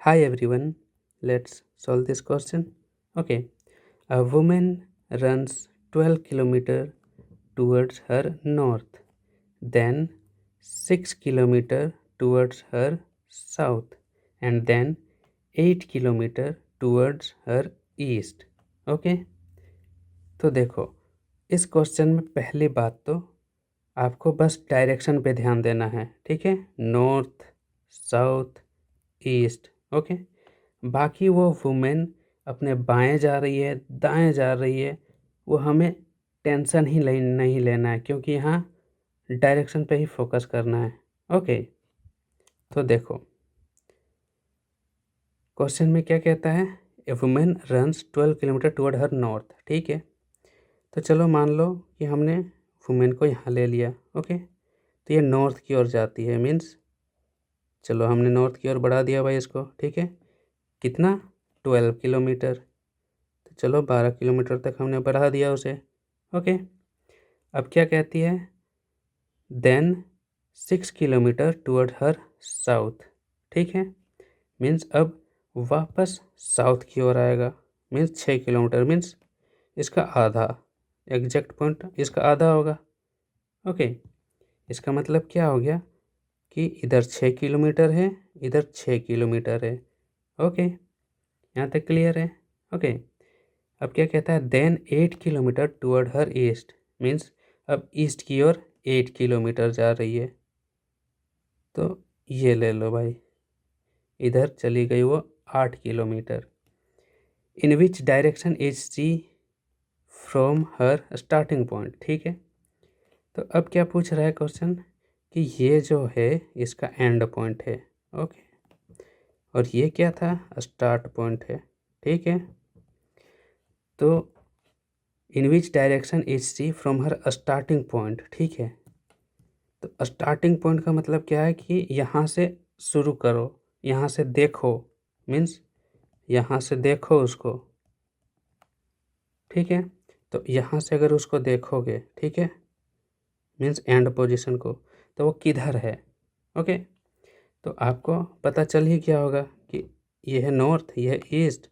Hi everyone, let's solve this question. Okay, a woman runs 12 kilometers towards her north, then 6 kilometers towards her south, and then 8 kilometers towards her east. Okay, तो देखो इस question में पहली बात तो आपको बस डायरेक्शन पे ध्यान देना है, ठीक है। North, south, east. ओके, बाकी वो वुमेन अपने बाएं जा रही है, दाएं जा रही है, वो हमें टेंशन ही नहीं लेना है, क्योंकि यहाँ डायरेक्शन पे ही फोकस करना है। ओके, तो देखो क्वेश्चन में क्या कहता है, ए वुमेन रन्स 12 किलोमीटर टुवर्ड हर नॉर्थ। ठीक है, तो चलो मान लो कि हमने वुमेन को यहाँ ले लिया। ओके, तो ये नॉर्थ की ओर जाती है, मीन्स चलो हमने नॉर्थ की ओर बढ़ा दिया भाई इसको। ठीक है, कितना, 12 किलोमीटर। तो चलो 12 किलोमीटर तक हमने बढ़ा दिया उसे। ओके, अब क्या कहती है, देन 6 किलोमीटर टुवर्ड हर साउथ। ठीक है, मीन्स अब वापस साउथ की ओर आएगा, मीन्स 6 किलोमीटर, मीन्स इसका आधा, एग्जैक्ट पॉइंट इसका आधा होगा। ओके, इसका मतलब क्या हो गया कि इधर 6 किलोमीटर है, इधर 6 किलोमीटर है। ओके, यहाँ तक क्लियर है। ओके, अब क्या कहता है, देन 8 किलोमीटर टुवर्ड हर ईस्ट, मीन्स अब ईस्ट की ओर 8 किलोमीटर जा रही है। तो ये ले लो भाई, इधर चली गई वो 8 kilometre. In which direction is C from her starting point. ठीक है, तो अब क्या पूछ रहा है क्वेश्चन कि ये जो है इसका एंड पॉइंट है। ओके, और ये क्या था, स्टार्ट पॉइंट है। ठीक है, तो in which direction is C from her starting point. ठीक है, तो स्टार्टिंग पॉइंट का मतलब क्या है कि यहाँ से शुरू करो, यहाँ से देखो, मीन्स यहाँ से देखो उसको। ठीक है, तो यहाँ से अगर उसको देखोगे, ठीक है, मीन्स एंड पोजीशन को, तो वो किधर है। ओके, तो आपको पता चल ही क्या होगा कि ये है नॉर्थ, ये है ईस्ट,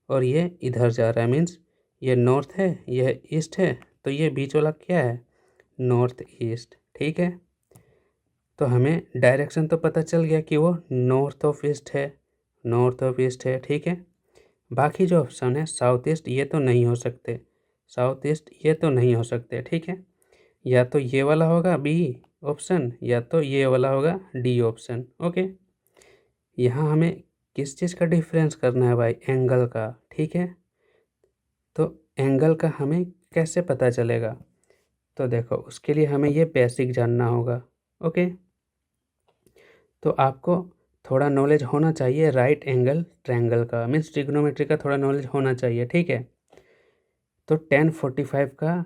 और ये इधर जा रहा है, मीन्स ये नॉर्थ है, यह ईस्ट है, तो ये बीच वाला क्या है, नॉर्थ ईस्ट। ठीक है, तो हमें डायरेक्शन तो पता चल गया कि वो नॉर्थ ऑफ ईस्ट है, नॉर्थ ऑफ ईस्ट है। ठीक है, बाकी जो ऑप्शन है साउथ ईस्ट, ये तो नहीं हो सकते, साउथ ईस्ट ये तो नहीं हो सकते। ठीक है, या तो ये वाला होगा बी ऑप्शन, या तो ये वाला होगा डी ऑप्शन। ओके, यहाँ हमें किस चीज़ का डिफरेंस करना है भाई, एंगल का। ठीक है, तो एंगल का हमें कैसे पता चलेगा, तो देखो उसके लिए हमें ये बेसिक जानना होगा। ओके, तो आपको थोड़ा नॉलेज होना चाहिए राइट एंगल ट्रायंगल का, मीन्स ट्रिग्नोमेट्री का थोड़ा नॉलेज होना चाहिए। ठीक है, तो 1045 का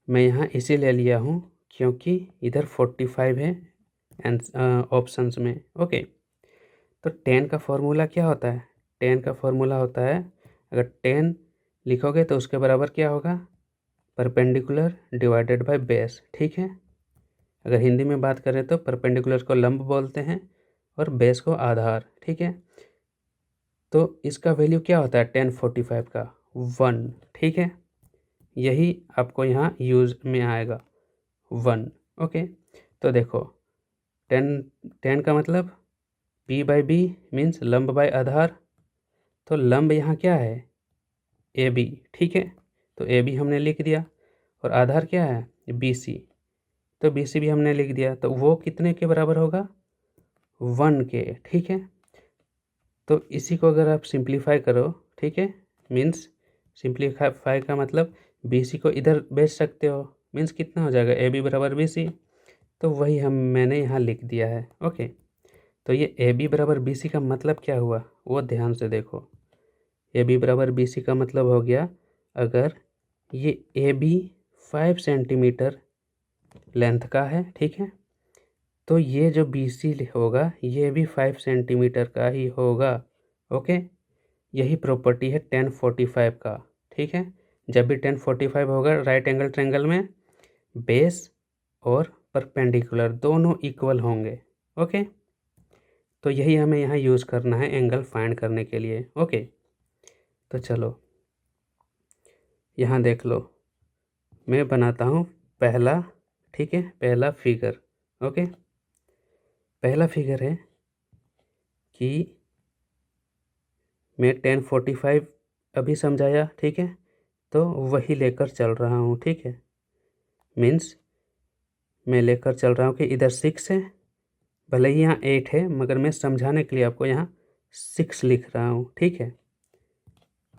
मैं यहाँ इसीलिए लिया हूँ क्योंकि इधर 45 है ऑप्शंस में। ओके, तो 10 का फॉर्मूला क्या होता है, 10 का फॉर्मूला होता है, अगर 10 लिखोगे तो उसके बराबर क्या होगा, परपेंडिकुलर डिवाइडेड बाय बेस। ठीक है, अगर हिंदी में बात करें तो परपेंडिकुलर को लंब बोलते हैं और बेस को आधार। ठीक है, तो इसका वैल्यू क्या होता है 1045 का, 1। ठीक है, यही आपको यहाँ यूज में आएगा, 1। ओके, तो देखो 10 का मतलब पी बाई बी, मीन्स लंब बाय आधार, तो लंब यहाँ क्या है, ए बी। ठीक है, तो ए बी हमने लिख दिया, और आधार क्या है, बी सी, तो बी सी भी हमने लिख दिया, तो वो कितने के बराबर होगा, 1 के। ठीक है, तो इसी को अगर आप सिंप्लीफाई करो, ठीक है, मीन्स सिंप्लीफाई का मतलब बी सी को इधर भेज सकते हो, मीन्स कितना हो जाएगा, ए बी बराबर बी सी, तो वही मैंने यहाँ लिख दिया है। ओके, तो ये ए बी बराबर बी सी का मतलब क्या हुआ, वो ध्यान से देखो। ए बी बराबर बी सी का मतलब हो गया, अगर ये ए बी 5 सेंटीमीटर लेंथ का है, ठीक है, तो ये जो बी सी होगा ये भी 5 सेंटीमीटर का ही होगा। ओके, यही प्रॉपर्टी है 1045 का। ठीक है, जब भी 1045 होगा राइट एंगल ट्रायंगल में बेस और परपेंडिकुलर दोनों इक्वल होंगे। ओके, तो यही हमें यहाँ यूज़ करना है एंगल फाइंड करने के लिए। ओके, तो चलो यहाँ देख लो, मैं बनाता हूँ पहला, ठीक है, पहला फिगर। ओके, पहला फिगर है कि मैं 1045 अभी समझाया, ठीक है, तो वही लेकर चल रहा हूँ, ठीक है। मीन्स मैं लेकर चल रहा हूँ कि इधर 6 है, भले ही यहाँ 8 है, मगर मैं समझाने के लिए आपको यहाँ 6 लिख रहा हूँ, ठीक है।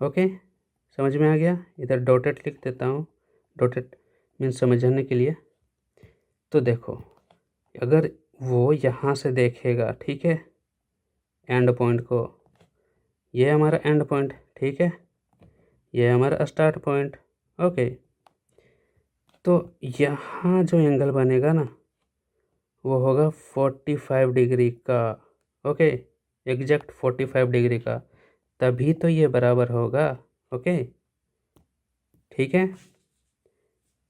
ओके, समझ में आ गया। इधर डॉटेड लिख देता हूँ, डॉटेड मीन्स समझाने के लिए। तो देखो, अगर वो यहाँ से देखेगा, ठीक है, एंड पॉइंट को, ये हमारा एंड पॉइंट, ठीक है, ये हमारा स्टार्ट पॉइंट। ओके, तो यहाँ जो एंगल बनेगा ना वो होगा 45 डिग्री का। ओके, एग्जैक्ट 45 डिग्री का, तभी तो ये बराबर होगा। ओके, ठीक है।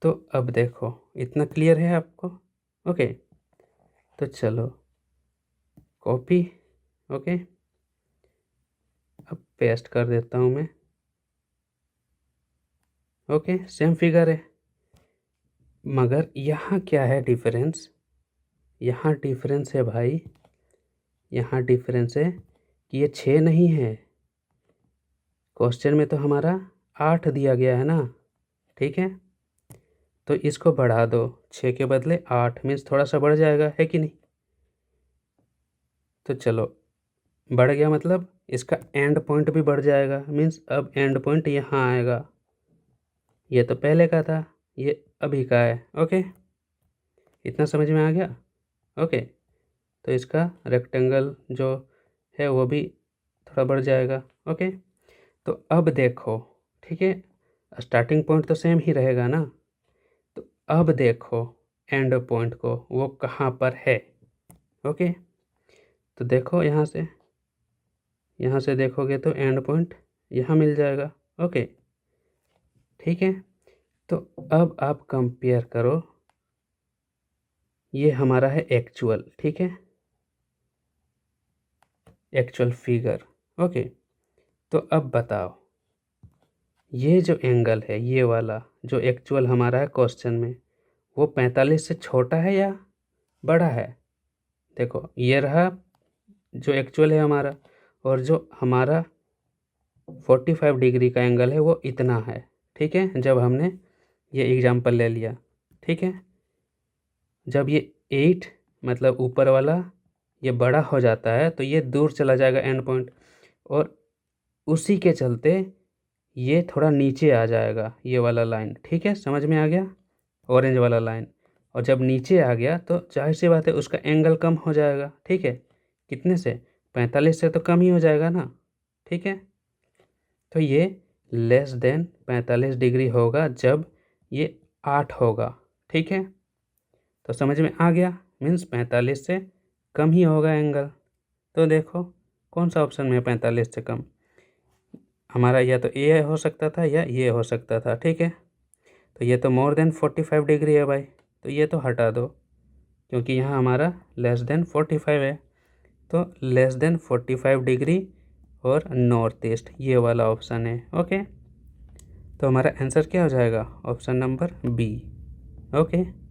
तो अब देखो, इतना क्लियर है आपको। ओके, तो चलो कॉपी, ओके, अब पेस्ट कर देता हूँ मैं। ओके, सेम फिगर है, मगर यहाँ क्या है डिफरेंस, यहाँ डिफरेंस है भाई, यहाँ डिफरेंस है कि ये 6 नहीं है, क्वेश्चन में तो हमारा 8 दिया गया है ना, ठीक है। तो इसको बढ़ा दो, 6 के बदले 8, मीन्स थोड़ा सा बढ़ जाएगा, है कि नहीं। तो चलो, बढ़ गया मतलब इसका एंड पॉइंट भी बढ़ जाएगा, मीन्स अब एंड पॉइंट यहाँ आएगा। ये तो पहले का था, ये अभी का है। ओके, इतना समझ में आ गया। ओके, तो इसका रेक्टेंगल जो है वो भी थोड़ा बढ़ जाएगा। ओके, तो अब देखो, ठीक है, स्टार्टिंग पॉइंट तो सेम ही रहेगा ना, तो अब देखो एंड पॉइंट को, वो कहाँ पर है। ओके, तो देखो यहाँ से देखोगे तो एंड पॉइंट यहाँ मिल जाएगा। ओके, ठीक है। तो अब आप कंपेयर करो, ये हमारा है एक्चुअल, ठीक है, एक्चुअल फिगर। ओके, तो अब बताओ, ये जो एंगल है, ये वाला जो एक्चुअल हमारा है क्वेश्चन में, वो 45 से छोटा है या बड़ा है। देखो, ये रहा जो एक्चुअल है हमारा, और जो हमारा 45 डिग्री का एंगल है वो इतना है, ठीक है, जब हमने ये एग्जाम्पल ले लिया, ठीक है। जब ये 8 मतलब ऊपर वाला ये बड़ा हो जाता है तो ये दूर चला जाएगा एंड पॉइंट, और उसी के चलते ये थोड़ा नीचे आ जाएगा, ये वाला लाइन, ठीक है, समझ में आ गया, ऑरेंज वाला लाइन। और जब नीचे आ गया तो जाहिर सी बात है उसका एंगल कम हो जाएगा, ठीक है, कितने से, 45 से तो कम ही हो जाएगा ना, ठीक है। तो ये लेस देन 45 डिग्री होगा जब ये 8 होगा, ठीक है। तो समझ में आ गया, मीन्स 45 से कम ही होगा एंगल। तो देखो कौन सा ऑप्शन में 45 से कम, हमारा या तो ये हो सकता था या ये हो सकता था, ठीक है। तो ये तो मोर देन 45 डिग्री है भाई, तो ये तो हटा दो, क्योंकि यहाँ हमारा लेस देन 45 है। तो लेस देन 45 डिग्री और नॉर्थ ईस्ट, ये वाला ऑप्शन है। ओके, तो हमारा आंसर क्या हो जाएगा, ऑप्शन नंबर बी। ओके।